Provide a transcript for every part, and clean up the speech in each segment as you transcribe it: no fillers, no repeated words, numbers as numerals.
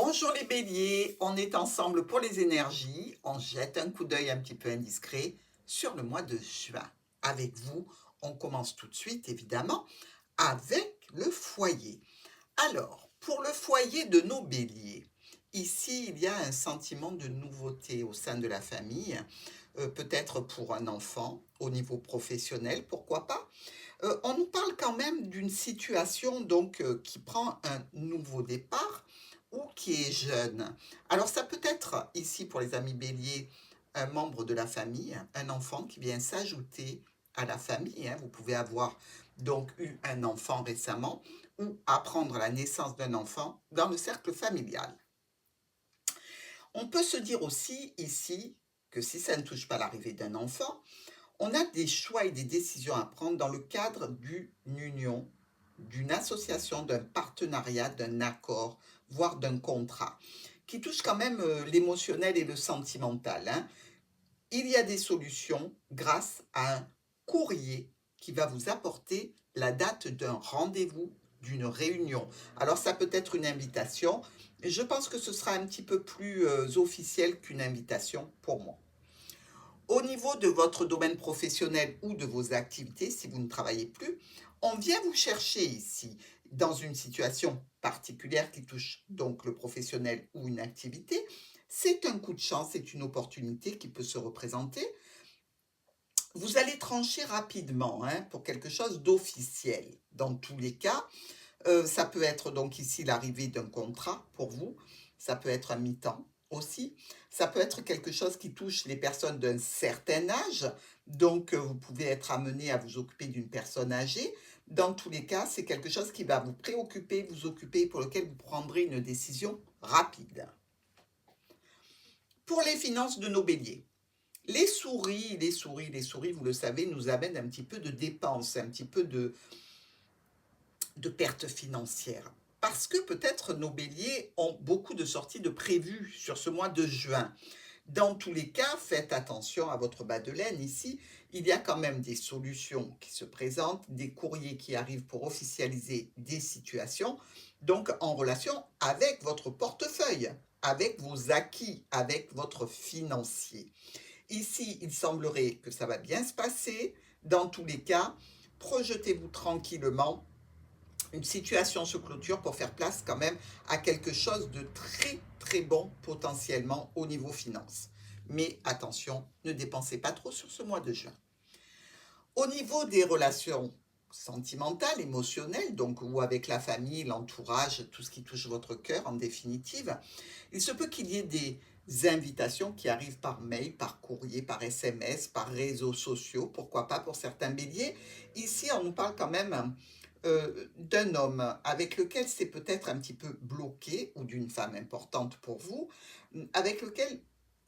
Bonjour les béliers, on est ensemble pour les énergies. On jette un coup d'œil un petit peu indiscret sur le mois de juin. Avec vous, on commence tout de suite évidemment avec le foyer. Alors, pour le foyer de nos béliers, ici il y a un sentiment de nouveauté au sein de la famille, peut-être pour un enfant au niveau professionnel, pourquoi pas. On nous parle quand même d'une situation donc qui prend un nouveau départ ou qui est jeune. Alors ça peut être ici pour les amis béliers un membre de la famille, un enfant qui vient s'ajouter à la famille, hein. Vous pouvez avoir donc eu un enfant récemment ou apprendre la naissance d'un enfant dans le cercle familial. On peut se dire aussi ici que si ça ne touche pas l'arrivée d'un enfant, on a des choix et des décisions à prendre dans le cadre d'une union, d'une association, d'un partenariat, d'un accord, voire d'un contrat, qui touche quand même l'émotionnel et le sentimental, hein. Il y a des solutions grâce à un courrier qui va vous apporter la date d'un rendez-vous, d'une réunion. Alors ça peut être une invitation. Je pense que ce sera un petit peu plus officiel qu'une invitation pour moi. Au niveau de votre domaine professionnel ou de vos activités, si vous ne travaillez plus, on vient vous chercher ici dans une situation particulière qui touche donc le professionnel ou une activité. C'est un coup de chance, c'est une opportunité qui peut se représenter. Vous allez trancher rapidement, hein, pour quelque chose d'officiel. Dans tous les cas, ça peut être donc ici l'arrivée d'un contrat pour vous, ça peut être un mi-temps aussi, ça peut être quelque chose qui touche les personnes d'un certain âge, donc vous pouvez être amené à vous occuper d'une personne âgée. Dans tous les cas, c'est quelque chose qui va vous préoccuper, vous occuper, pour lequel vous prendrez une décision rapide. Pour les finances de nos béliers, les souris, vous le savez, nous amènent un petit peu de dépenses, un petit peu de pertes financières. Parce que peut-être nos béliers ont beaucoup de sorties de prévues sur ce mois de juin. Dans tous les cas, faites attention à votre bas de laine ici. Il y a quand même des solutions qui se présentent, des courriers qui arrivent pour officialiser des situations, donc en relation avec votre portefeuille, avec vos acquis, avec votre financier. Ici, il semblerait que ça va bien se passer. Dans tous les cas, projetez-vous tranquillement. Une situation se clôture pour faire place quand même à quelque chose de très très bon potentiellement au niveau finance. Mais attention, ne dépensez pas trop sur ce mois de juin. Au niveau des relations sentimentales, émotionnelles, donc ou avec la famille, l'entourage, tout ce qui touche votre cœur en définitive, il se peut qu'il y ait des invitations qui arrivent par mail, par courrier, par SMS, par réseaux sociaux, pourquoi pas pour certains béliers. Ici, on nous parle quand même d'un homme avec lequel c'est peut-être un petit peu bloqué, ou d'une femme importante pour vous, avec lequel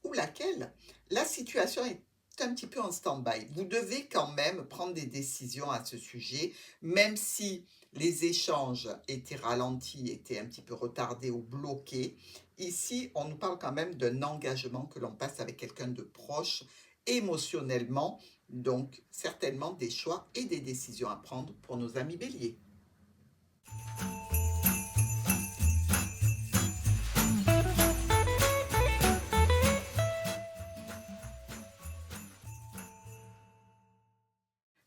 ou laquelle la situation est un petit peu en stand-by. Vous devez quand même prendre des décisions à ce sujet, même si les échanges étaient ralentis, étaient un petit peu retardés ou bloqués. Ici, on nous parle quand même d'un engagement que l'on passe avec quelqu'un de proche émotionnellement, donc certainement des choix et des décisions à prendre pour nos amis béliers.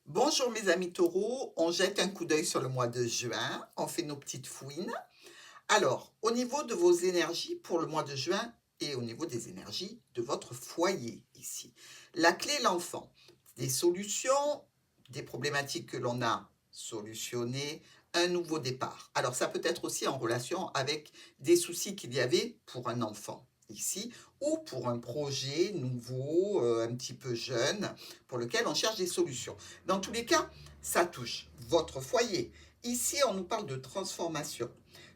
Bonjour mes amis taureaux, on jette un coup d'œil sur le mois de juin, on fait nos petites fouines. Alors, au niveau de vos énergies pour le mois de juin et au niveau des énergies de votre foyer ici, la clé, l'enfant, des solutions, des problématiques que l'on a solutionnées, un nouveau départ. Alors, ça peut être aussi en relation avec des soucis qu'il y avait pour un enfant ici, ou pour un projet nouveau, un petit peu jeune, pour lequel on cherche des solutions. Dans tous les cas, ça touche votre foyer. Ici, on nous parle de transformation,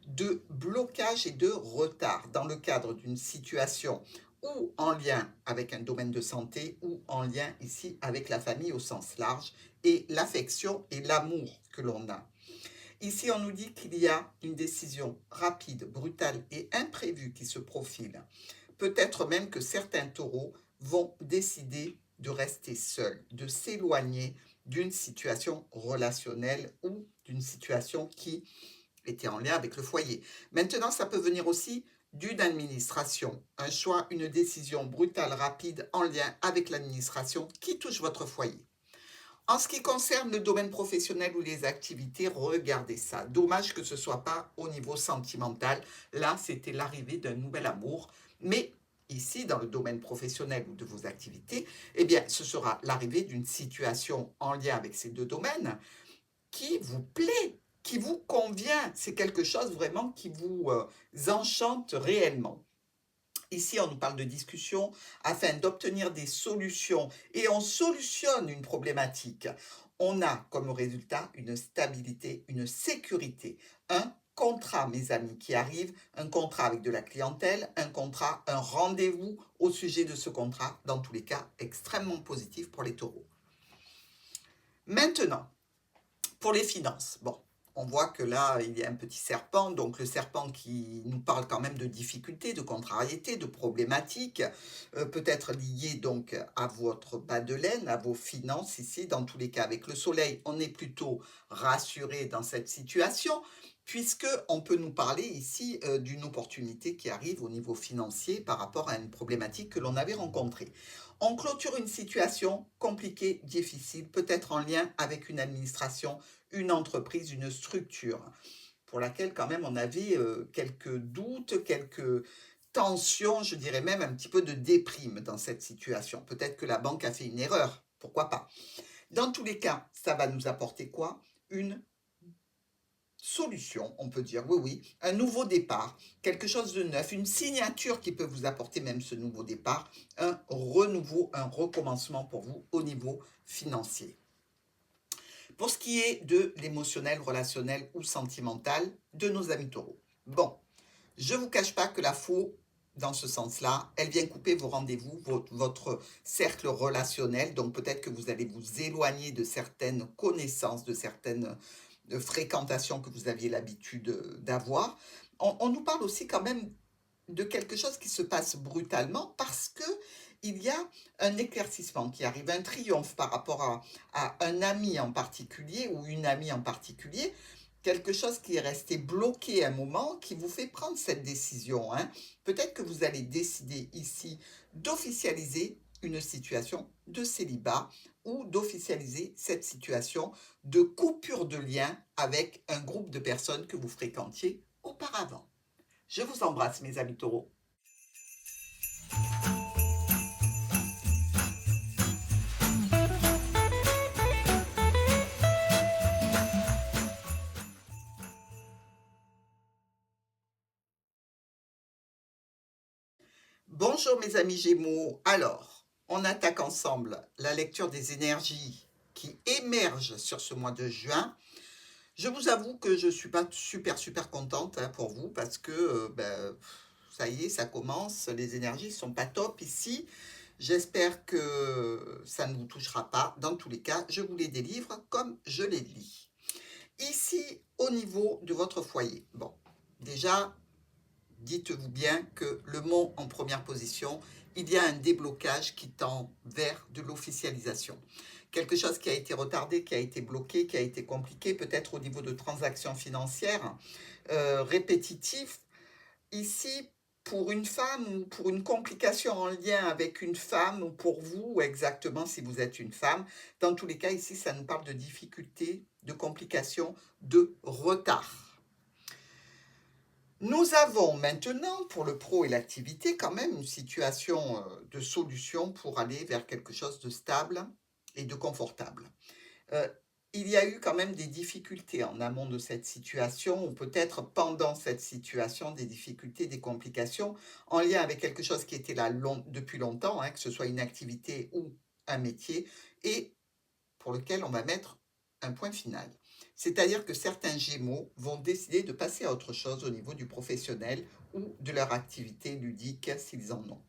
de blocage et de retard dans le cadre d'une situation ou en lien avec un domaine de santé ou en lien ici avec la famille au sens large et l'affection et l'amour que l'on a. Ici, on nous dit qu'il y a une décision rapide, brutale et imprévue qui se profile. Peut-être même que certains taureaux vont décider de rester seuls, de s'éloigner d'une situation relationnelle ou d'une situation qui était en lien avec le foyer. Maintenant, ça peut venir aussi d'une administration, un choix, une décision brutale, rapide, en lien avec l'administration qui touche votre foyer. En ce qui concerne le domaine professionnel ou les activités, regardez ça. Dommage que ce ne soit pas au niveau sentimental. Là, c'était l'arrivée d'un nouvel amour. Mais ici, dans le domaine professionnel ou de vos activités, eh bien, ce sera l'arrivée d'une situation en lien avec ces deux domaines qui vous plaît, qui vous convient. C'est quelque chose vraiment qui vous enchante réellement. Ici, on nous parle de discussion afin d'obtenir des solutions et on solutionne une problématique. On a comme résultat une stabilité, une sécurité, un contrat, mes amis, qui arrive, un contrat avec de la clientèle, un contrat, un rendez-vous au sujet de ce contrat, dans tous les cas, extrêmement positif pour les taureaux. Maintenant, pour les finances, bon, on voit que là, il y a un petit serpent, donc le serpent qui nous parle quand même de difficultés, de contrariétés, de problématiques, peut-être liées donc à votre bas de laine, à vos finances ici. Dans tous les cas, avec le soleil, on est plutôt rassuré dans cette situation, puisque on peut nous parler ici d'une opportunité qui arrive au niveau financier par rapport à une problématique que l'on avait rencontrée. On clôture une situation compliquée, difficile, peut-être en lien avec une administration, une entreprise, une structure, pour laquelle quand même on avait quelques doutes, quelques tensions, je dirais même un petit peu de déprime dans cette situation. Peut-être que la banque a fait une erreur, pourquoi pas. Dans tous les cas, ça va nous apporter quoi? Une solution, on peut dire, oui, oui, un nouveau départ, quelque chose de neuf, une signature qui peut vous apporter même ce nouveau départ, un renouveau, un recommencement pour vous au niveau financier. Pour ce qui est de l'émotionnel, relationnel ou sentimental de nos amis taureaux. Bon, je ne vous cache pas que la faux, dans ce sens-là, elle vient couper vos rendez-vous, votre cercle relationnel, donc peut-être que vous allez vous éloigner de certaines connaissances, de certaines fréquentations que vous aviez l'habitude d'avoir. On nous parle aussi quand même de quelque chose qui se passe brutalement parce que il y a un éclaircissement qui arrive, un triomphe par rapport à un ami en particulier ou une amie en particulier, quelque chose qui est resté bloqué un moment, qui vous fait prendre cette décision. Hein. Peut-être que vous allez décider ici d'officialiser une situation de célibat ou d'officialiser cette situation de coupure de lien avec un groupe de personnes que vous fréquentiez auparavant. Je vous embrasse, mes amis taureaux. Bonjour, mes amis Gémeaux. Alors, on attaque ensemble la lecture des énergies qui émergent sur ce mois de juin. Je vous avoue que je ne suis pas super contente pour vous parce que ça y est, ça commence. Les énergies ne sont pas top ici. J'espère que ça ne vous touchera pas. Dans tous les cas, je vous les délivre comme je les lis. Ici, au niveau de votre foyer. Bon, déjà, dites-vous bien que le mot en première position, il y a un déblocage qui tend vers de l'officialisation. Quelque chose qui a été retardé, qui a été bloqué, qui a été compliqué, peut-être au niveau de transactions financières répétitifs. Ici, pour une femme ou pour une complication en lien avec une femme ou pour vous exactement si vous êtes une femme, dans tous les cas ici ça nous parle de difficultés, de complications, de retard. Nous avons maintenant pour le pro et l'activité quand même une situation de solution pour aller vers quelque chose de stable et de confortable. Il y a eu quand même des difficultés en amont de cette situation, ou peut-être pendant cette situation, des difficultés, des complications, en lien avec quelque chose qui était là depuis longtemps, hein, que ce soit une activité ou un métier, et pour lequel on va mettre un point final. C'est-à-dire que certains Gémeaux vont décider de passer à autre chose au niveau du professionnel ou de leur activité ludique s'ils en ont.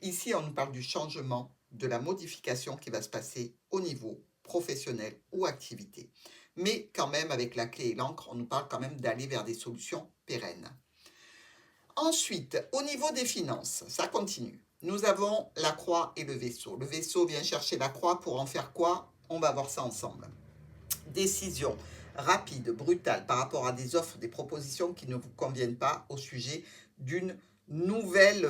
Ici, on nous parle du changement, de la modification qui va se passer au niveau professionnel ou activité. Mais quand même, avec la clé et l'encre, on nous parle quand même d'aller vers des solutions pérennes. Ensuite, au niveau des finances, ça continue. Nous avons la croix et le vaisseau. Le vaisseau vient chercher la croix pour en faire quoi? On va voir ça ensemble. Décision rapide, brutale, par rapport à des offres, des propositions qui ne vous conviennent pas au sujet d'une nouvelle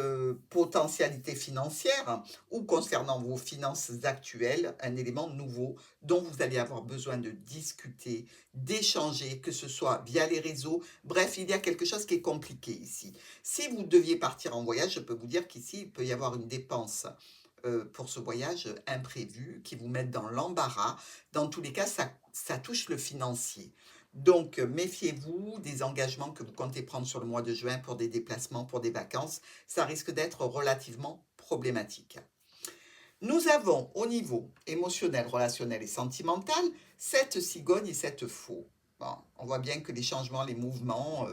potentialité financière ou concernant vos finances actuelles, un élément nouveau dont vous allez avoir besoin de discuter, d'échanger, que ce soit via les réseaux. Bref, il y a quelque chose qui est compliqué ici. Si vous deviez partir en voyage, je peux vous dire qu'ici, il peut y avoir une dépense pour ce voyage imprévu qui vous mette dans l'embarras. Dans tous les cas, ça touche le financier. Donc, méfiez-vous des engagements que vous comptez prendre sur le mois de juin pour des déplacements, pour des vacances. Ça risque d'être relativement problématique. Nous avons au niveau émotionnel, relationnel et sentimental cette cigogne et cette faux. Bon, on voit bien que les changements, les mouvements,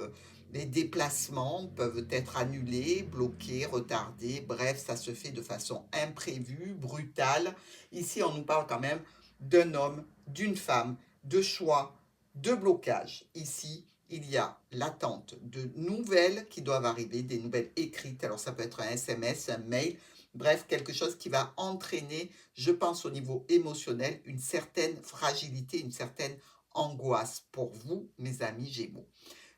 les déplacements peuvent être annulés, bloqués, retardés. Bref, ça se fait de façon imprévue, brutale. Ici, on nous parle quand même d'un homme, d'une femme, de choix, de blocage. Ici, il y a l'attente de nouvelles qui doivent arriver, des nouvelles écrites. Alors, ça peut être un SMS, un mail. Bref, quelque chose qui va entraîner, je pense au niveau émotionnel, une certaine fragilité, une certaine angoisse pour vous, mes amis Gémeaux.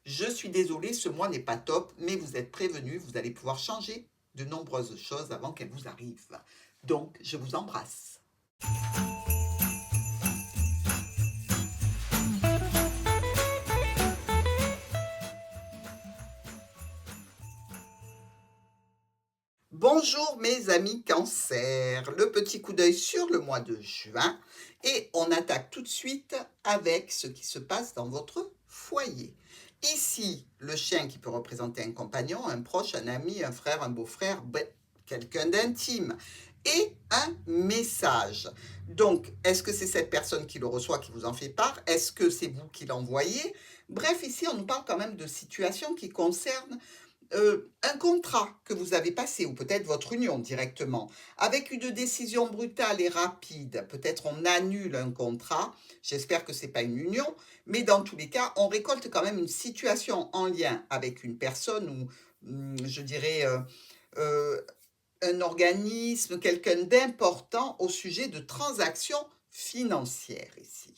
Je suis désolée, ce mois n'est pas top, mais vous êtes prévenus, vous allez pouvoir changer de nombreuses choses avant qu'elles vous arrivent. Donc, je vous embrasse. Bonjour mes amis Cancer, le petit coup d'œil sur le mois de juin et on attaque tout de suite avec ce qui se passe dans votre foyer. Ici, le chien qui peut représenter un compagnon, un proche, un ami, un frère, un beau-frère, quelqu'un d'intime et un message. Donc, est-ce que c'est cette personne qui le reçoit qui vous en fait part? Est-ce que c'est vous qui l'envoyez? Bref, ici, on nous parle quand même de situations qui concernent un contrat que vous avez passé, ou peut-être votre union directement, avec une décision brutale et rapide, peut-être on annule un contrat, j'espère que ce n'est pas une union, mais dans tous les cas, on récolte quand même une situation en lien avec une personne ou, je dirais, euh, un organisme, quelqu'un d'important au sujet de transactions financières ici.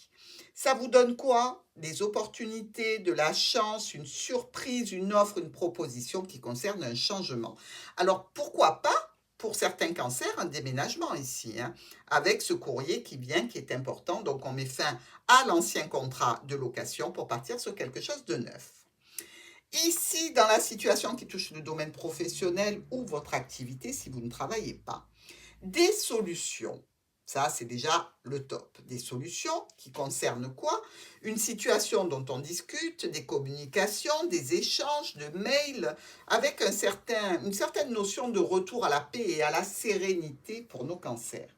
Ça vous donne quoi? Des opportunités, de la chance, une surprise, une offre, une proposition qui concerne un changement. Alors pourquoi pas, pour certains cancers, un déménagement ici, hein, avec ce courrier qui vient, qui est important. Donc on met fin à l'ancien contrat de location pour partir sur quelque chose de neuf. Ici, dans la situation qui touche le domaine professionnel ou votre activité, si vous ne travaillez pas, des solutions. Ça, c'est déjà le top. Des solutions qui concernent quoi? Une situation dont on discute, des communications, des échanges de mails, avec une certaine notion de retour à la paix et à la sérénité pour nos cancers.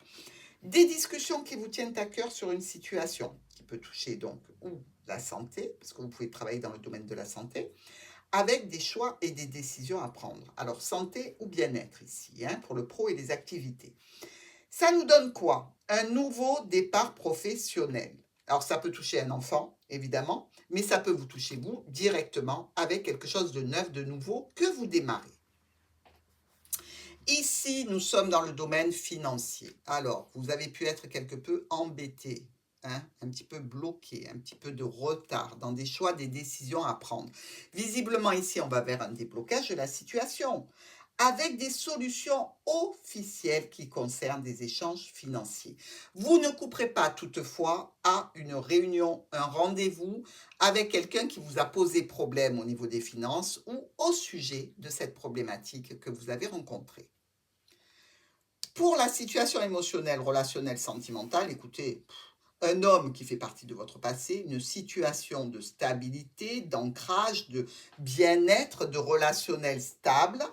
Des discussions qui vous tiennent à cœur sur une situation qui peut toucher donc ou la santé, parce que vous pouvez travailler dans le domaine de la santé, avec des choix et des décisions à prendre. Alors, santé ou bien-être ici, hein, pour le pro et les activités. Ça nous donne quoi? Un nouveau départ professionnel. Alors, ça peut toucher un enfant, évidemment, mais ça peut vous toucher vous directement avec quelque chose de neuf, de nouveau que vous démarrez. Ici, nous sommes dans le domaine financier. Alors, vous avez pu être quelque peu embêté, hein, un petit peu bloqué, un petit peu de retard dans des choix, des décisions à prendre. Visiblement, ici, on va vers un déblocage de la situation avec des solutions officielles qui concernent des échanges financiers. Vous ne couperez pas toutefois à une réunion, un rendez-vous avec quelqu'un qui vous a posé problème au niveau des finances ou au sujet de cette problématique que vous avez rencontrée. Pour la situation émotionnelle, relationnelle, sentimentale, écoutez, un homme qui fait partie de votre passé, une situation de stabilité, d'ancrage, de bien-être, de relationnel stable.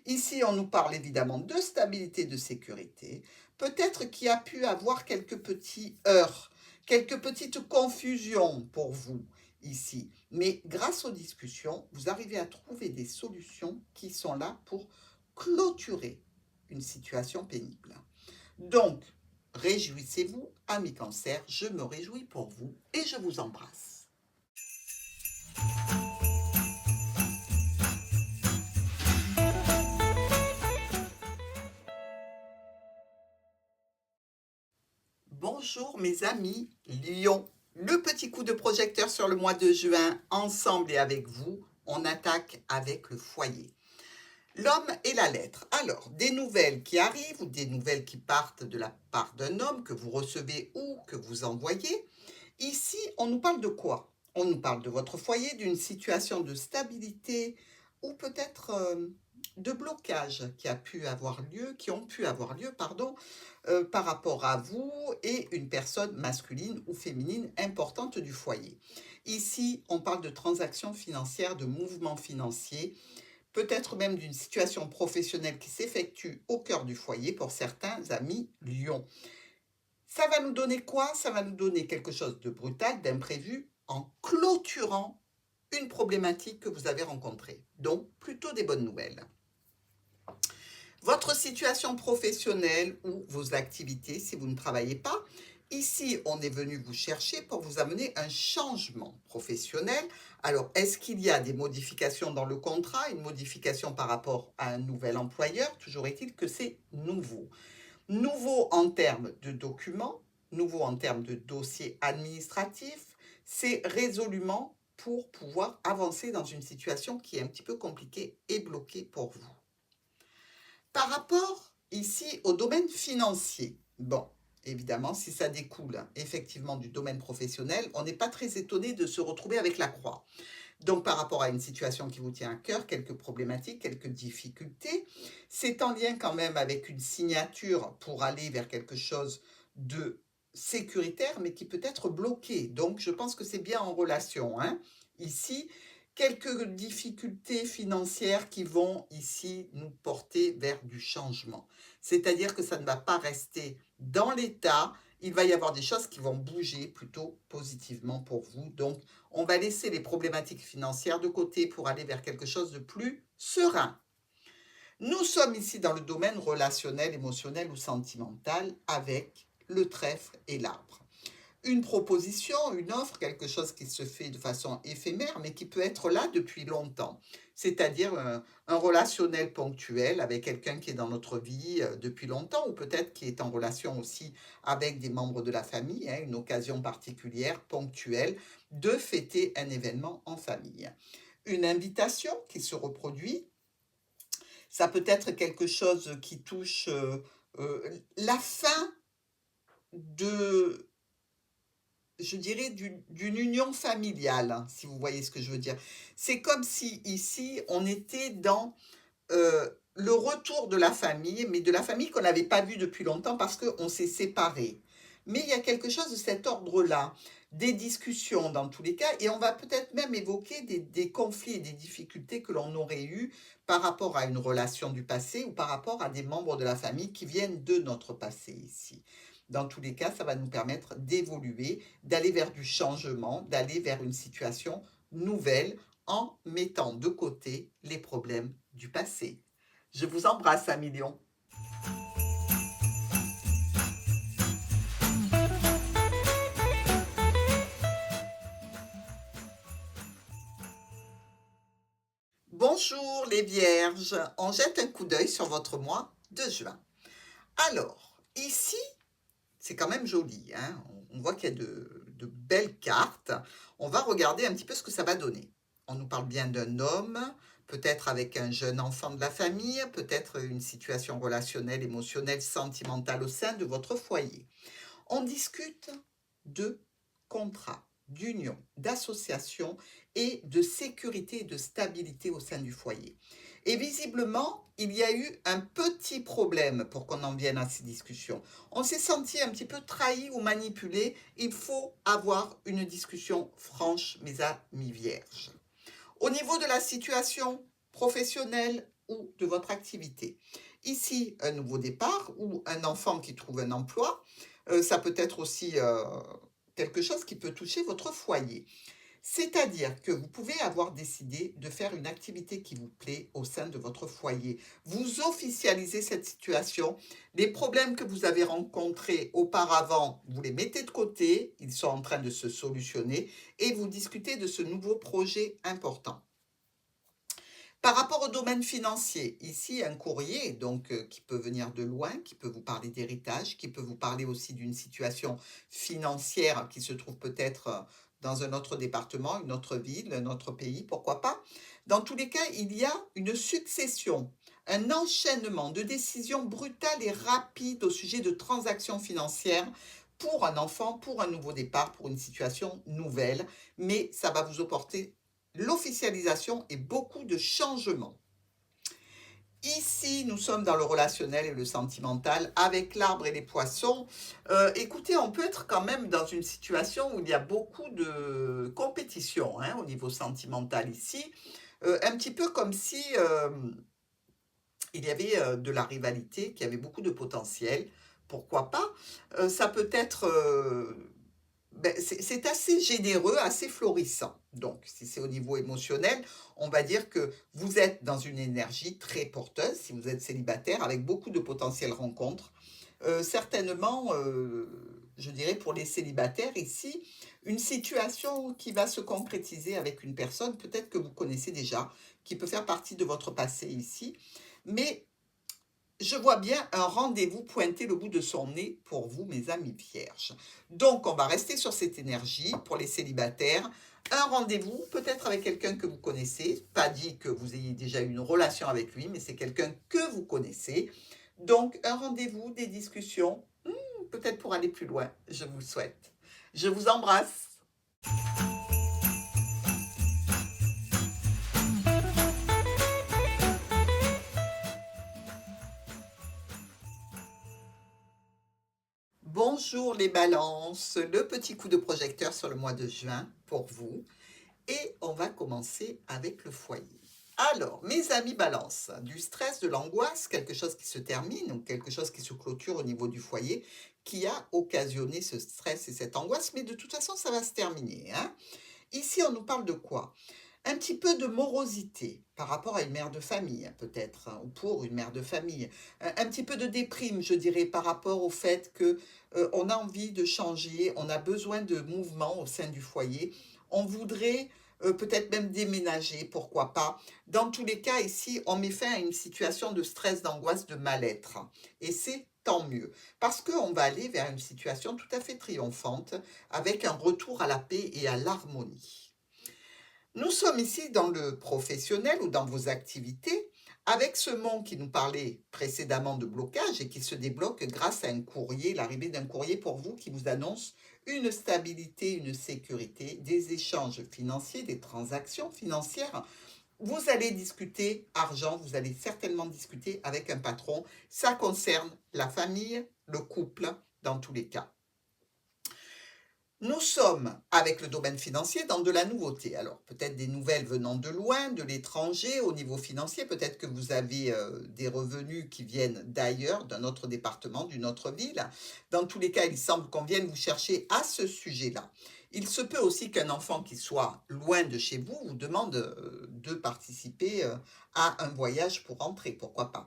Ici, on nous parle évidemment de stabilité, de sécurité. Peut-être qu'il y a pu avoir quelques petits heurts, quelques petites confusions pour vous ici. Mais grâce aux discussions, vous arrivez à trouver des solutions qui sont là pour clôturer une situation pénible. Donc, réjouissez-vous, amis cancers, je me réjouis pour vous et je vous embrasse. Bonjour mes amis Lion. Le petit coup de projecteur sur le mois de juin, ensemble et avec vous, on attaque avec le foyer. L'homme et la lettre. Alors, des nouvelles qui arrivent ou des nouvelles qui partent de la part d'un homme que vous recevez ou que vous envoyez. Ici, on nous parle de quoi? On nous parle de votre foyer, d'une situation de stabilité ou peut-être de blocage qui ont pu avoir lieu, pardon, par rapport à vous et une personne masculine ou féminine importante du foyer. Ici, on parle de transactions financières, de mouvements financiers, peut-être même d'une situation professionnelle qui s'effectue au cœur du foyer pour certains amis lions. Ça va nous donner quoi? Ça va nous donner quelque chose de brutal, d'imprévu, en clôturant une problématique que vous avez rencontrée. Donc, plutôt des bonnes nouvelles. Votre situation professionnelle ou vos activités, si vous ne travaillez pas, ici, on est venu vous chercher pour vous amener un changement professionnel. Alors, est-ce qu'il y a des modifications dans le contrat, une modification par rapport à un nouvel employeur? Toujours est-il que c'est nouveau. Nouveau en termes de documents, nouveau en termes de dossiers administratifs, c'est résolument pour pouvoir avancer dans une situation qui est un petit peu compliquée et bloquée pour vous. Par rapport ici au domaine financier, bon, évidemment, si ça découle effectivement du domaine professionnel, on n'est pas très étonné de se retrouver avec la croix. Donc, par rapport à une situation qui vous tient à cœur, quelques problématiques, quelques difficultés, c'est en lien quand même avec une signature pour aller vers quelque chose de sécuritaire, mais qui peut être bloqué. Donc, je pense que c'est bien en relation, hein. Ici, quelques difficultés financières qui vont ici nous porter vers du changement. C'est-à-dire que ça ne va pas rester dans l'état, il va y avoir des choses qui vont bouger plutôt positivement pour vous. Donc, on va laisser les problématiques financières de côté pour aller vers quelque chose de plus serein. Nous sommes ici dans le domaine relationnel, émotionnel ou sentimental avec le trèfle et l'arbre. Une proposition, une offre, quelque chose qui se fait de façon éphémère, mais qui peut être là depuis longtemps. C'est-à-dire un relationnel ponctuel avec quelqu'un qui est dans notre vie depuis longtemps, ou peut-être qui est en relation aussi avec des membres de la famille, hein, une occasion particulière, ponctuelle, de fêter un événement en famille. Une invitation qui se reproduit, ça peut être quelque chose qui touche la fin de je dirais d'une union familiale, hein, si vous voyez ce que je veux dire. C'est comme si ici, on était dans le retour de la famille, mais de la famille qu'on n'avait pas vue depuis longtemps parce qu'on s'est séparés. Mais il y a quelque chose de cet ordre-là, des discussions dans tous les cas, et on va peut-être même évoquer des conflits et des difficultés que l'on aurait eues par rapport à une relation du passé ou par rapport à des membres de la famille qui viennent de notre passé ici. Dans tous les cas, ça va nous permettre d'évoluer, d'aller vers du changement, d'aller vers une situation nouvelle en mettant de côté les problèmes du passé. Je vous embrasse, un million. Bonjour les vierges, on jette un coup d'œil sur votre mois de juin. Alors, ici, c'est quand même joli, hein. On voit qu'il y a de belles cartes. On va regarder un petit peu ce que ça va donner. On nous parle bien d'un homme, peut-être avec un jeune enfant de la famille, peut-être une situation relationnelle, émotionnelle, sentimentale au sein de votre foyer. On discute de contrat, d'union, d'association et de sécurité et de stabilité au sein du foyer. Et visiblement, il y a eu un petit problème pour qu'on en vienne à ces discussions. On s'est senti un petit peu trahi ou manipulé. Il faut avoir une discussion franche, mes amis vierges. Au niveau de la situation professionnelle ou de votre activité, ici, un nouveau départ ou un enfant qui trouve un emploi, ça peut être aussi quelque chose qui peut toucher votre foyer. C'est-à-dire que vous pouvez avoir décidé de faire une activité qui vous plaît au sein de votre foyer. Vous officialisez cette situation. Les problèmes que vous avez rencontrés auparavant, vous les mettez de côté, ils sont en train de se solutionner et vous discutez de ce nouveau projet important. Par rapport au domaine financier, ici un courrier donc qui peut venir de loin, qui peut vous parler d'héritage, qui peut vous parler aussi d'une situation financière qui se trouve peut-être dans un autre département, une autre ville, un autre pays, pourquoi pas. Dans tous les cas, il y a une succession un enchaînement de décisions brutales et rapides au sujet de transactions financières pour un enfant, pour un nouveau départ, pour une situation nouvelle, mais ça va vous apporter l'officialisation et beaucoup de changements. Ici, nous sommes dans le relationnel et le sentimental avec l'arbre et les poissons. Écoutez, on peut être quand même dans une situation où il y a beaucoup de compétition hein, au niveau sentimental ici. Un petit peu comme si il y avait de la rivalité, qui avait beaucoup de potentiel. Pourquoi pas? Ça peut être ben, c'est assez généreux, assez florissant. Donc, si c'est au niveau émotionnel, on va dire que vous êtes dans une énergie très porteuse, si vous êtes célibataire, avec beaucoup de potentielles rencontres. Certainement, je dirais pour les célibataires ici, une situation qui va se concrétiser avec une personne, peut-être que vous connaissez déjà, qui peut faire partie de votre passé ici, mais je vois bien un rendez-vous pointer le bout de son nez pour vous, mes amis vierges. Donc, on va rester sur cette énergie pour les célibataires. Un rendez-vous, peut-être avec quelqu'un que vous connaissez. Pas dit que vous ayez déjà eu une relation avec lui, mais c'est quelqu'un que vous connaissez. Donc, un rendez-vous, des discussions, peut-être pour aller plus loin, je vous le souhaite. Je vous embrasse. Bonjour les balances, le petit coup de projecteur sur le mois de juin pour vous. Et on va commencer avec le foyer. Alors, mes amis balance, du stress, de l'angoisse, quelque chose qui se termine ou quelque chose qui se clôture au niveau du foyer qui a occasionné ce stress et cette angoisse, mais de toute façon, ça va se terminer. Hein. Ici, on nous parle de quoi? Un petit peu de morosité par rapport à une mère de famille, peut-être, hein, ou pour une mère de famille. Un petit peu de déprime, je dirais, par rapport au fait que on a envie de changer, on a besoin de mouvement au sein du foyer. On voudrait peut-être même déménager, pourquoi pas. Dans tous les cas, ici, on met fin à une situation de stress, d'angoisse, de mal-être. Et c'est tant mieux, parce qu'on va aller vers une situation tout à fait triomphante, avec un retour à la paix et à l'harmonie. Nous sommes ici dans le professionnel ou dans vos activités, avec ce monde qui nous parlait précédemment de blocage et qui se débloque grâce à un courrier, l'arrivée d'un courrier pour vous qui vous annonce une stabilité, une sécurité, des échanges financiers, des transactions financières. Vous allez discuter argent, vous allez certainement discuter avec un patron. Ça concerne la famille, le couple, dans tous les cas. Nous sommes, avec le domaine financier, dans de la nouveauté. Alors, peut-être des nouvelles venant de loin, de l'étranger, au niveau financier. Peut-être que vous avez des revenus qui viennent d'ailleurs, d'un autre département, d'une autre ville. Dans tous les cas, il semble qu'on vienne vous chercher à ce sujet-là. Il se peut aussi qu'un enfant qui soit loin de chez vous vous demande de participer à un voyage pour rentrer, pourquoi pas.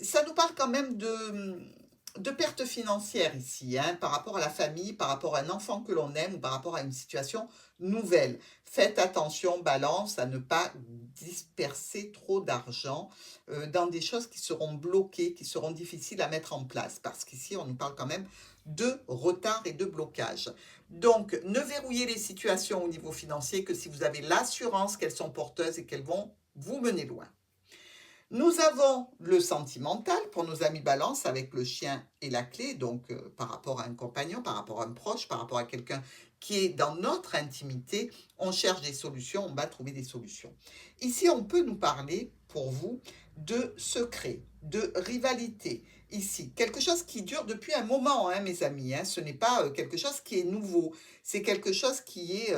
Ça nous parle quand même de pertes financières ici, hein, par rapport à la famille, par rapport à un enfant que l'on aime ou par rapport à une situation nouvelle. Faites attention, balance, à ne pas disperser trop d'argent dans des choses qui seront bloquées, qui seront difficiles à mettre en place, parce qu'ici, on nous parle quand même de retard et de blocage. Donc, ne verrouillez les situations au niveau financier que si vous avez l'assurance qu'elles sont porteuses et qu'elles vont vous mener loin. Nous avons le sentimental pour nos amis balance avec le chien et la clé, donc par rapport à un compagnon, par rapport à un proche, par rapport à quelqu'un qui est dans notre intimité, on cherche des solutions, on va trouver des solutions. Ici, on peut nous parler, pour vous, de secret, de rivalité. Ici, quelque chose qui dure depuis un moment, hein, mes amis. Hein, ce n'est pas quelque chose qui est nouveau. C'est quelque chose qui est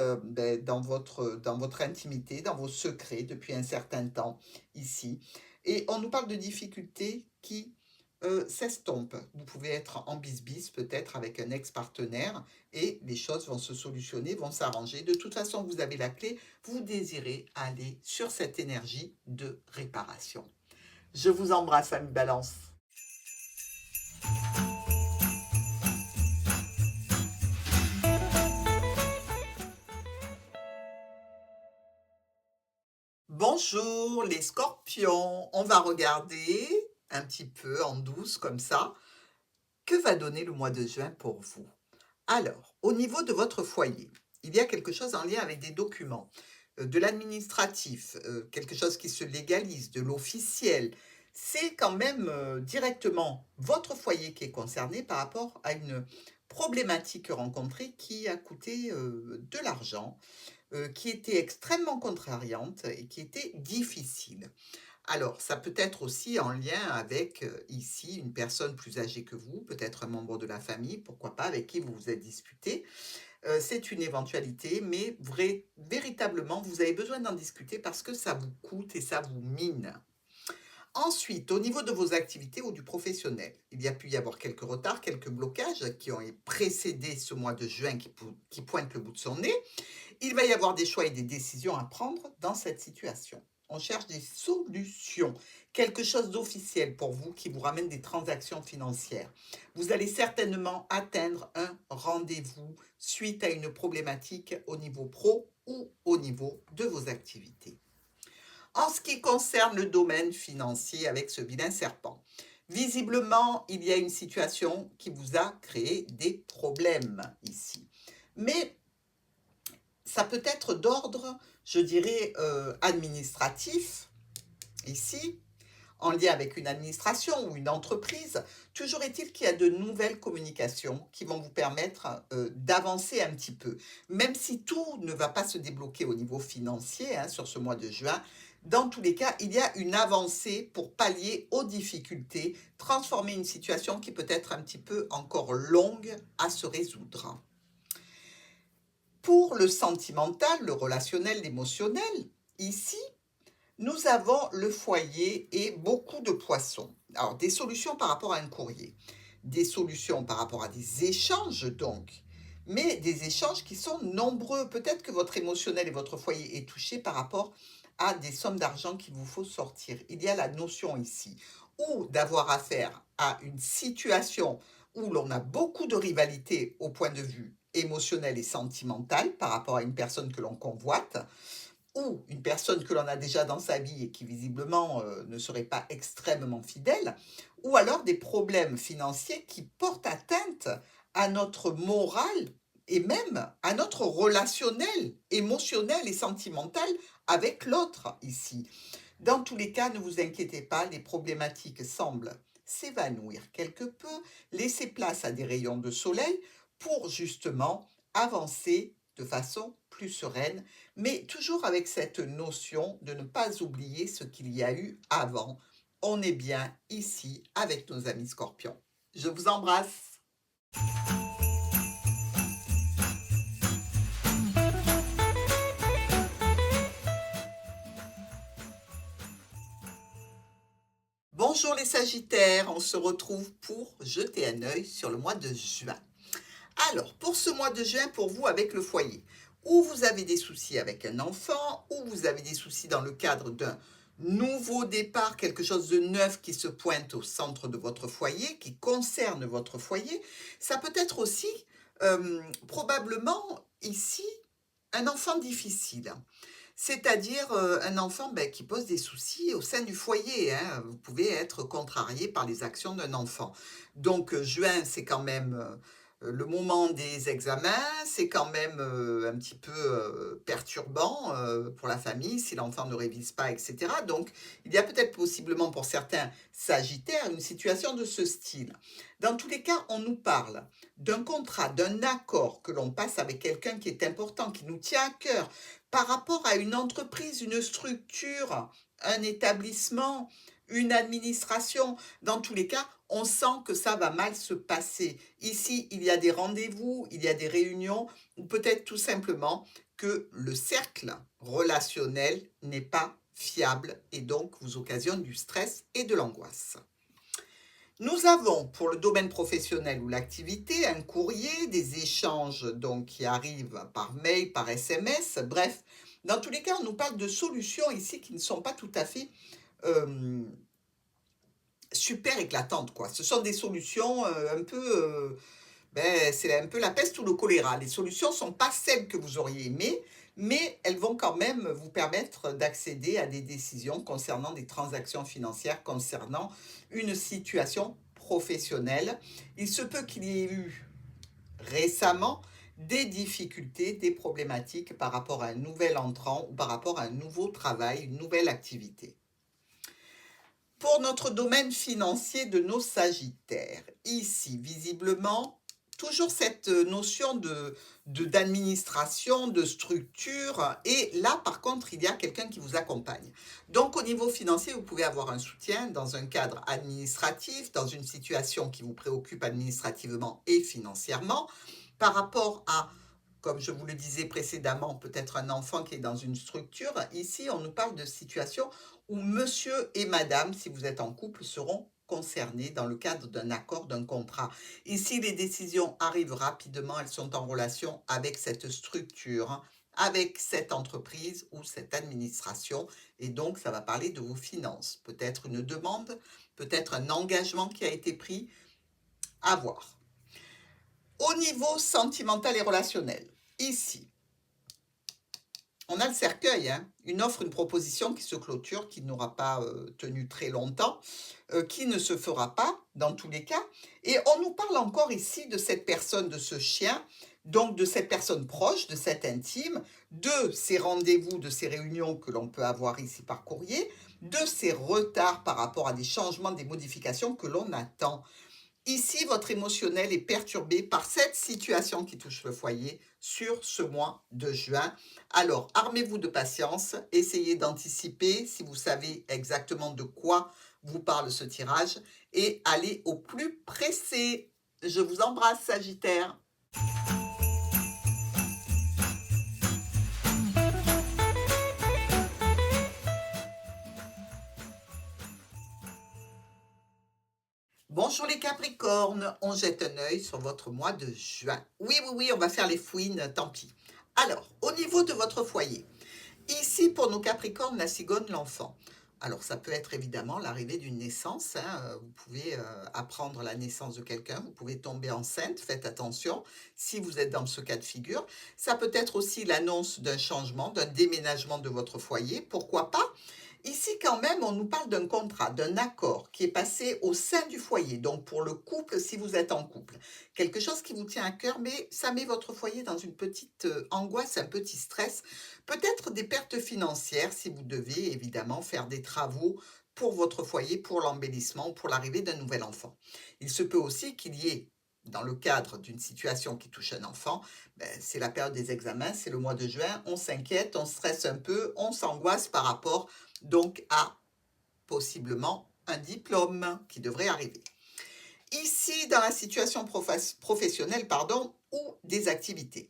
dans votre intimité, dans vos secrets depuis un certain temps, ici. Et on nous parle de difficultés qui s'estompent. Vous pouvez être en bisbis peut-être avec un ex-partenaire et les choses vont se solutionner, vont s'arranger. De toute façon, vous avez la clé. Vous désirez aller sur cette énergie de réparation. Je vous embrasse, ami Balance. Bonjour les scorpions. On va regarder un petit peu en douce comme ça. Que va donner le mois de juin pour vous? Alors, au niveau de votre foyer, il y a quelque chose en lien avec des documents, de l'administratif, quelque chose qui se légalise, de l'officiel, c'est quand même directement votre foyer qui est concerné par rapport à une problématique rencontrée qui a coûté de l'argent, qui était extrêmement contrariante et qui était difficile. Alors, ça peut être aussi en lien avec, ici, une personne plus âgée que vous, peut-être un membre de la famille, pourquoi pas, avec qui vous vous êtes disputé. C'est une éventualité, mais véritablement, vous avez besoin d'en discuter parce que ça vous coûte et ça vous mine. Ensuite, au niveau de vos activités ou du professionnel, il y a pu y avoir quelques retards, quelques blocages qui ont précédé ce mois de juin qui pointe le bout de son nez. Il va y avoir des choix et des décisions à prendre dans cette situation. On cherche des solutions, quelque chose d'officiel pour vous qui vous ramène des transactions financières. Vous allez certainement atteindre un rendez-vous suite à une problématique au niveau pro ou au niveau de vos activités. En ce qui concerne le domaine financier avec ce vilain serpent, visiblement, il y a une situation qui vous a créé des problèmes ici. Mais ça peut être d'ordre, je dirais, administratif, ici, en lien avec une administration ou une entreprise. Toujours est-il qu'il y a de nouvelles communications qui vont vous permettre d'avancer un petit peu. Même si tout ne va pas se débloquer au niveau financier sur ce mois de juin, dans tous les cas, il y a une avancée pour pallier aux difficultés, transformer une situation qui peut être un petit peu encore longue à se résoudre. Pour le sentimental, le relationnel, l'émotionnel, ici, nous avons le foyer et beaucoup de poissons. Alors, des solutions par rapport à un courrier, des solutions par rapport à des échanges donc, mais des échanges qui sont nombreux. Peut-être que votre émotionnel et votre foyer est touché par rapport à des sommes d'argent qu'il vous faut sortir. Il y a la notion ici, ou d'avoir affaire à une situation où l'on a beaucoup de rivalité au point de vue émotionnel et sentimental par rapport à une personne que l'on convoite, ou une personne que l'on a déjà dans sa vie et qui visiblement ne serait pas extrêmement fidèle, ou alors des problèmes financiers qui portent atteinte à notre morale et même à notre relationnel, émotionnel et sentimental avec l'autre ici. Dans tous les cas, ne vous inquiétez pas, les problématiques semblent s'évanouir quelque peu, laisser place à des rayons de soleil pour justement avancer de façon plus sereine, mais toujours avec cette notion de ne pas oublier ce qu'il y a eu avant. On est bien ici avec nos amis scorpions. Je vous embrasse. Bonjour les Sagittaires, on se retrouve pour jeter un œil sur le mois de juin. Alors, pour ce mois de juin, pour vous avec le foyer, ou vous avez des soucis avec un enfant, ou vous avez des soucis dans le cadre d'un nouveau départ, quelque chose de neuf qui se pointe au centre de votre foyer, qui concerne votre foyer, ça peut être aussi probablement ici un enfant difficile. C'est-à-dire un enfant qui pose des soucis au sein du foyer. Vous pouvez être contrarié par les actions d'un enfant. Donc, juin, c'est quand même le moment des examens, c'est quand même un petit peu perturbant pour la famille si l'enfant ne révise pas, etc. Donc, il y a peut-être possiblement pour certains Sagittaires une situation de ce style. Dans tous les cas, on nous parle d'un contrat, d'un accord que l'on passe avec quelqu'un qui est important, qui nous tient à cœur, par rapport à une entreprise, une structure, un établissement, une administration. Dans tous les cas, on sent que ça va mal se passer. Ici, il y a des rendez-vous, il y a des réunions, ou peut-être tout simplement que le cercle relationnel n'est pas fiable et donc vous occasionne du stress et de l'angoisse. Nous avons pour le domaine professionnel ou l'activité un courrier, des échanges donc qui arrivent par mail, par SMS, bref. Dans tous les cas, on nous parle de solutions ici qui ne sont pas tout à fait super éclatantes, quoi. Ce sont des solutions un peu, c'est un peu la peste ou le choléra. Les solutions ne sont pas celles que vous auriez aimées, mais elles vont quand même vous permettre d'accéder à des décisions concernant des transactions financières, concernant une situation professionnelle. Il se peut qu'il y ait eu récemment des difficultés, des problématiques par rapport à un nouvel entrant ou par rapport à un nouveau travail, une nouvelle activité. Pour notre domaine financier de nos Sagittaires, ici, visiblement, toujours cette notion d'administration, de structure, et là, par contre, il y a quelqu'un qui vous accompagne. Donc, au niveau financier, vous pouvez avoir un soutien dans un cadre administratif, dans une situation qui vous préoccupe administrativement et financièrement, par rapport à, comme je vous le disais précédemment, peut-être un enfant qui est dans une structure. Ici, on nous parle de situation où monsieur et madame, si vous êtes en couple, seront concernés dans le cadre d'un accord, d'un contrat. Ici, les décisions arrivent rapidement, elles sont en relation avec cette structure, hein, avec cette entreprise ou cette administration, et donc ça va parler de vos finances. Peut-être une demande, peut-être un engagement qui a été pris, à voir. Au niveau sentimental et relationnel, ici, on a le cercueil, hein, une offre, une proposition qui se clôture, qui n'aura pas tenu très longtemps, qui ne se fera pas dans tous les cas. Et on nous parle encore ici de cette personne, de ce chien, donc de cette personne proche, de cette intime, de ces rendez-vous, de ces réunions que l'on peut avoir ici par courrier, de ces retards par rapport à des changements, des modifications que l'on attend. Ici, votre émotionnel est perturbé par cette situation qui touche le foyer sur ce mois de juin. Alors, armez-vous de patience, essayez d'anticiper si vous savez exactement de quoi vous parle ce tirage et allez au plus pressé. Je vous embrasse, Sagittaire. Bonjour les Capricornes, on jette un œil sur votre mois de juin. Oui, oui, oui, on va faire les fouines, tant pis. Alors, au niveau de votre foyer, ici pour nos Capricornes, la cigogne, l'enfant. Alors, ça peut être évidemment l'arrivée d'une naissance, hein. Vous pouvez apprendre la naissance de quelqu'un, vous pouvez tomber enceinte, faites attention si vous êtes dans ce cas de figure. Ça peut être aussi l'annonce d'un changement, d'un déménagement de votre foyer, pourquoi pas. Ici, quand même, on nous parle d'un contrat, d'un accord qui est passé au sein du foyer. Donc, pour le couple, si vous êtes en couple, quelque chose qui vous tient à cœur, mais ça met votre foyer dans une petite angoisse, un petit stress. Peut-être des pertes financières si vous devez évidemment faire des travaux pour votre foyer, pour l'embellissement ou pour l'arrivée d'un nouvel enfant. Il se peut aussi qu'il y ait dans le cadre d'une situation qui touche un enfant, c'est la période des examens, c'est le mois de juin, on s'inquiète, on stresse un peu, on s'angoisse par rapport donc à possiblement un diplôme qui devrait arriver. Ici, dans la situation professionnelle, pardon, ou des activités.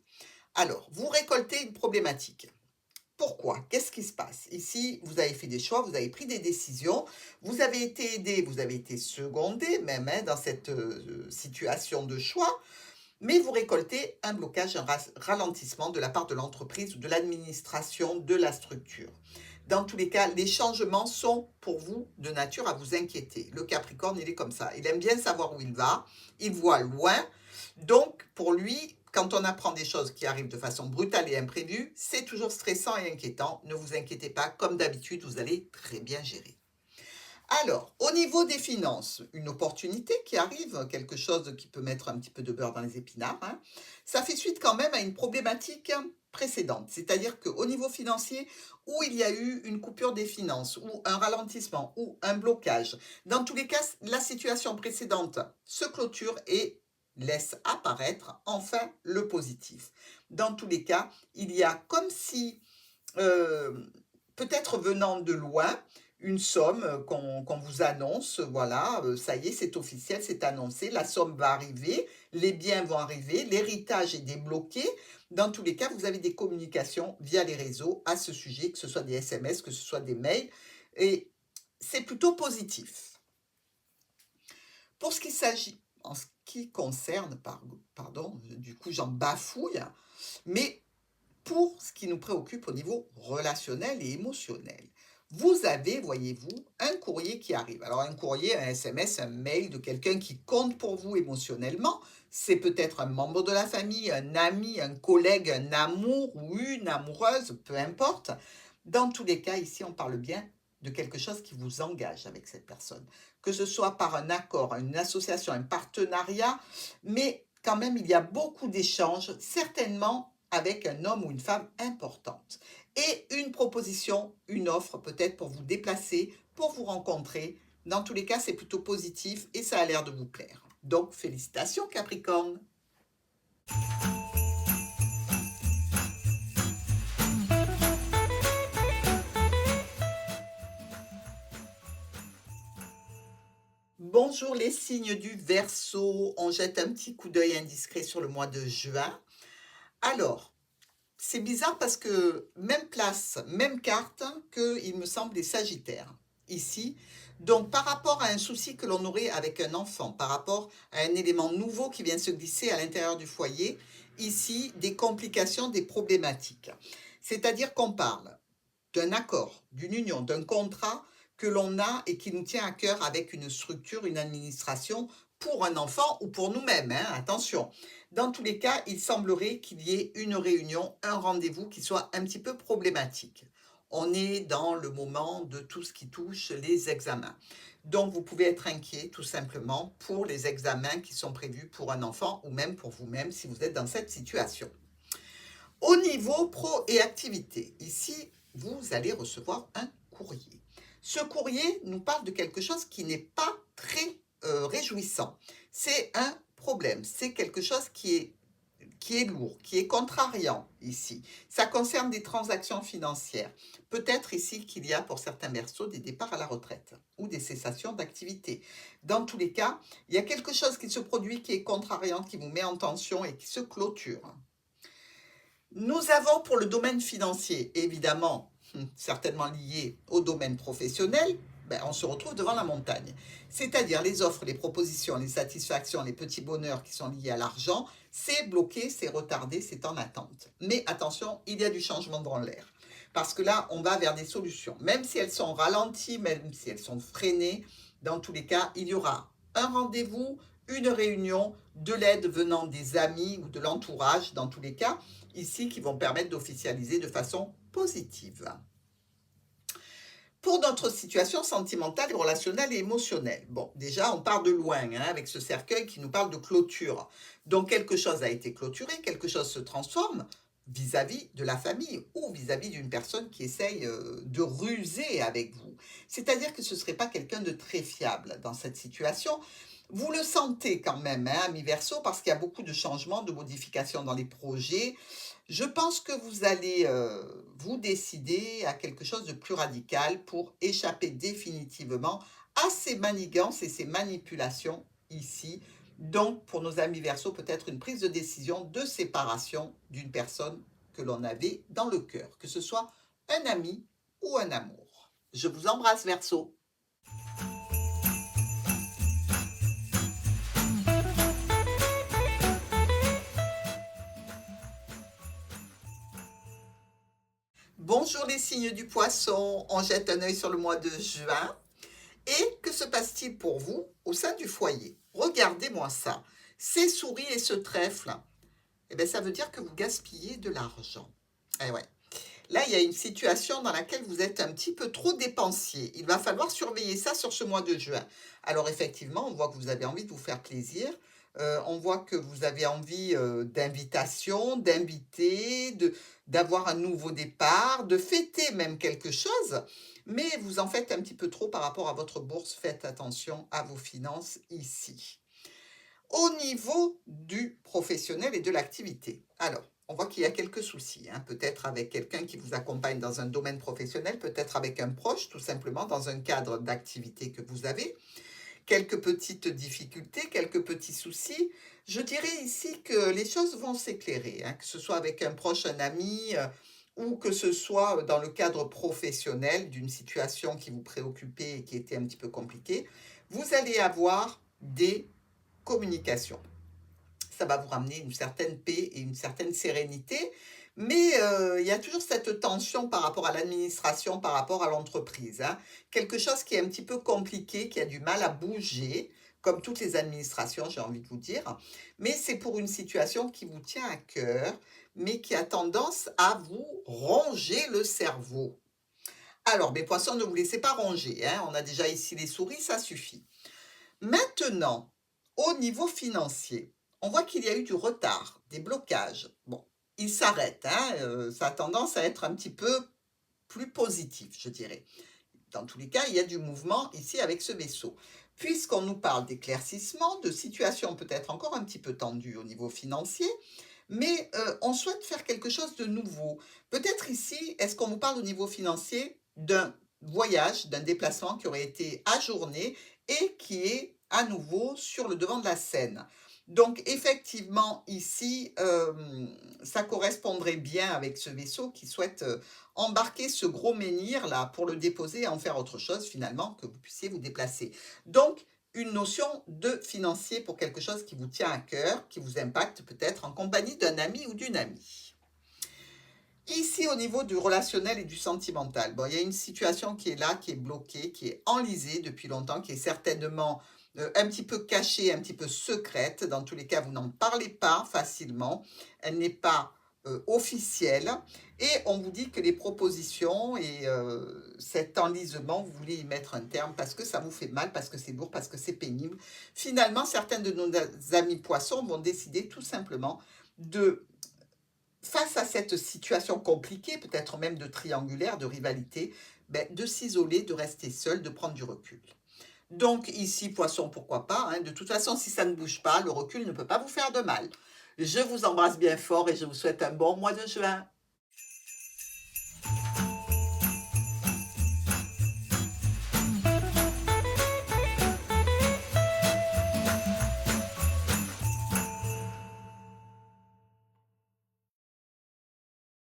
Alors, vous récoltez une problématique. Pourquoi? Qu'est-ce qui se passe? Ici, vous avez fait des choix, vous avez pris des décisions, vous avez été aidé, vous avez été secondé même hein, dans cette situation de choix, mais vous récoltez un blocage, un ralentissement de la part de l'entreprise ou de l'administration de la structure. Dans tous les cas, les changements sont pour vous de nature à vous inquiéter. Le Capricorne, il est comme ça. Il aime bien savoir où il va, il voit loin. Donc, pour lui, quand on apprend des choses qui arrivent de façon brutale et imprévue, c'est toujours stressant et inquiétant. Ne vous inquiétez pas, comme d'habitude, vous allez très bien gérer. Alors, au niveau des finances, une opportunité qui arrive, quelque chose qui peut mettre un petit peu de beurre dans les épinards, hein. Ça fait suite quand même à une problématique précédente, c'est-à-dire qu'au niveau financier, où il y a eu une coupure des finances, ou un ralentissement, ou un blocage, dans tous les cas, la situation précédente se clôture et laisse apparaître enfin le positif. Dans tous les cas, il y a comme si, peut-être venant de loin, une somme qu'on vous annonce, voilà, ça y est, c'est officiel, c'est annoncé, la somme va arriver, les biens vont arriver, l'héritage est débloqué. Dans tous les cas, vous avez des communications via les réseaux à ce sujet, que ce soit des SMS, que ce soit des mails, et c'est plutôt positif. Pour ce qui s'agit, en ce qui concerne, pardon, du coup j'en bafouille, mais pour ce qui nous préoccupe au niveau relationnel et émotionnel. Vous avez, voyez-vous, un courrier qui arrive. Alors un courrier, un SMS, un mail de quelqu'un qui compte pour vous émotionnellement. C'est peut-être un membre de la famille, un ami, un collègue, un amour ou une amoureuse, peu importe. Dans tous les cas, ici, on parle bien de quelque chose qui vous engage avec cette personne. Que ce soit par un accord, une association, un partenariat, mais quand même, il y a beaucoup d'échanges, certainement avec un homme ou une femme importante. Et une proposition, une offre peut-être pour vous déplacer, pour vous rencontrer, Dans tous les cas, c'est plutôt positif et ça a l'air de vous plaire. Donc, félicitations Capricorne. Bonjour les signes du Verseau. On jette un petit coup d'œil indiscret sur le mois de juin. Alors, c'est bizarre parce que même place, même carte que, il me semble, les Sagittaires, ici. Donc, par rapport à un souci que l'on aurait avec un enfant, par rapport à un élément nouveau qui vient se glisser à l'intérieur du foyer, ici, des complications, des problématiques. C'est-à-dire qu'on parle d'un accord, d'une union, d'un contrat que l'on a et qui nous tient à cœur avec une structure, une administration pour un enfant ou pour nous-mêmes, hein, attention. Dans tous les cas, il semblerait qu'il y ait une réunion, un rendez-vous qui soit un petit peu problématique. On est dans le moment de tout ce qui touche les examens. Donc, vous pouvez être inquiet tout simplement pour les examens qui sont prévus pour un enfant ou même pour vous-même si vous êtes dans cette situation. Au niveau pro et activité, ici, vous allez recevoir un courrier. Ce courrier nous parle de quelque chose qui n'est pas très réjouissant. C'est un problème, c'est quelque chose qui est lourd, qui est contrariant ici. Ça concerne des transactions financières. Peut-être ici qu'il y a pour certains Verseaux des départs à la retraite ou des cessations d'activité. Dans tous les cas, il y a quelque chose qui se produit qui est contrariant, qui vous met en tension et qui se clôture. Nous avons pour le domaine financier, évidemment, certainement lié au domaine professionnel, on se retrouve devant la montagne. C'est-à-dire les offres, les propositions, les satisfactions, les petits bonheurs qui sont liés à l'argent, c'est bloqué, c'est retardé, c'est en attente. Mais attention, il y a du changement dans l'air. Parce que là, on va vers des solutions. Même si elles sont ralenties, même si elles sont freinées, dans tous les cas, il y aura un rendez-vous, une réunion, de l'aide venant des amis ou de l'entourage, dans tous les cas, ici, qui vont permettre d'officialiser de façon positive. Pour notre situation sentimentale, relationnelle et émotionnelle, bon, déjà, on part de loin hein, avec ce cercueil qui nous parle de clôture. Donc, quelque chose a été clôturé, quelque chose se transforme vis-à-vis de la famille ou vis-à-vis d'une personne qui essaye de ruser avec vous. C'est-à-dire que ce ne serait pas quelqu'un de très fiable dans cette situation. Vous le sentez quand même, hein, ami Verseau, parce qu'il y a beaucoup de changements, de modifications dans les projets. Je pense que vous allez vous décider à quelque chose de plus radical pour échapper définitivement à ces manigances et ces manipulations ici. Donc, pour nos amis Verseau, peut-être une prise de décision de séparation d'une personne que l'on avait dans le cœur, que ce soit un ami ou un amour. Je vous embrasse Verseau. Bonjour les signes du Poisson, on jette un œil sur le mois de juin. Et que se passe-t-il pour vous au sein du foyer? Regardez-moi ça. Ces souris et ce trèfle, eh bien, ça veut dire que vous gaspillez de l'argent. Eh ouais. Là, il y a une situation dans laquelle vous êtes un petit peu trop dépensier. Il va falloir surveiller ça sur ce mois de juin. Alors effectivement, on voit que vous avez envie de vous faire plaisir. On voit que vous avez envie d'invitation, d'inviter, d'avoir un nouveau départ, de fêter même quelque chose. Mais vous en faites un petit peu trop par rapport à votre bourse. Faites attention à vos finances ici. Au niveau du professionnel et de l'activité. Alors, on voit qu'il y a quelques soucis, hein. Peut-être avec quelqu'un qui vous accompagne dans un domaine professionnel, peut-être avec un proche, tout simplement, dans un cadre d'activité que vous avez. Quelques petites difficultés, quelques petits soucis. Je dirais ici que les choses vont s'éclairer, hein, que ce soit avec un proche, un ami, ou que ce soit dans le cadre professionnel d'une situation qui vous préoccupait et qui était un petit peu compliquée. Vous allez avoir des communications. Ça va vous ramener une certaine paix et une certaine sérénité, mais il y a toujours cette tension par rapport à l'administration, par rapport à l'entreprise, hein. Quelque chose qui est un petit peu compliqué, qui a du mal à bouger, comme toutes les administrations, j'ai envie de vous dire, mais c'est pour une situation qui vous tient à cœur, mais qui a tendance à vous ronger le cerveau. Alors, mes poissons, ne vous laissez pas ronger, hein. On a déjà ici les souris, ça suffit. Maintenant, au niveau financier, on voit qu'il y a eu du retard, des blocages. Bon, il s'arrête, hein, ça a tendance à être un petit peu plus positif, je dirais. Dans tous les cas, il y a du mouvement ici avec ce vaisseau. Puisqu'on nous parle d'éclaircissement, de situations peut-être encore un petit peu tendues au niveau financier, mais on souhaite faire quelque chose de nouveau. Peut-être ici, est-ce qu'on vous parle au niveau financier d'un voyage, d'un déplacement qui aurait été ajourné et qui est à nouveau sur le devant de la scène. Donc effectivement, ici, ça correspondrait bien avec ce vaisseau qui souhaite embarquer ce gros menhir-là pour le déposer et en faire autre chose finalement, que vous puissiez vous déplacer. Donc, une notion de financier pour quelque chose qui vous tient à cœur, qui vous impacte peut-être en compagnie d'un ami ou d'une amie. Ici, au niveau du relationnel et du sentimental, bon, il y a une situation qui est là, qui est bloquée, qui est enlisée depuis longtemps, qui est certainement un petit peu cachée, un petit peu secrète. Dans tous les cas, vous n'en parlez pas facilement. Elle n'est pas officielle. Et on vous dit que les propositions et cet enlisement, vous voulez y mettre un terme parce que ça vous fait mal, parce que c'est lourd, parce que c'est pénible. Finalement, certains de nos amis poissons vont décider tout simplement de face à cette situation compliquée, peut-être même de triangulaire, de rivalité, ben, de s'isoler, de rester seul, de prendre du recul. Donc ici, poisson, pourquoi pas, hein. De toute façon, si ça ne bouge pas, le recul ne peut pas vous faire de mal. Je vous embrasse bien fort et je vous souhaite un bon mois de juin.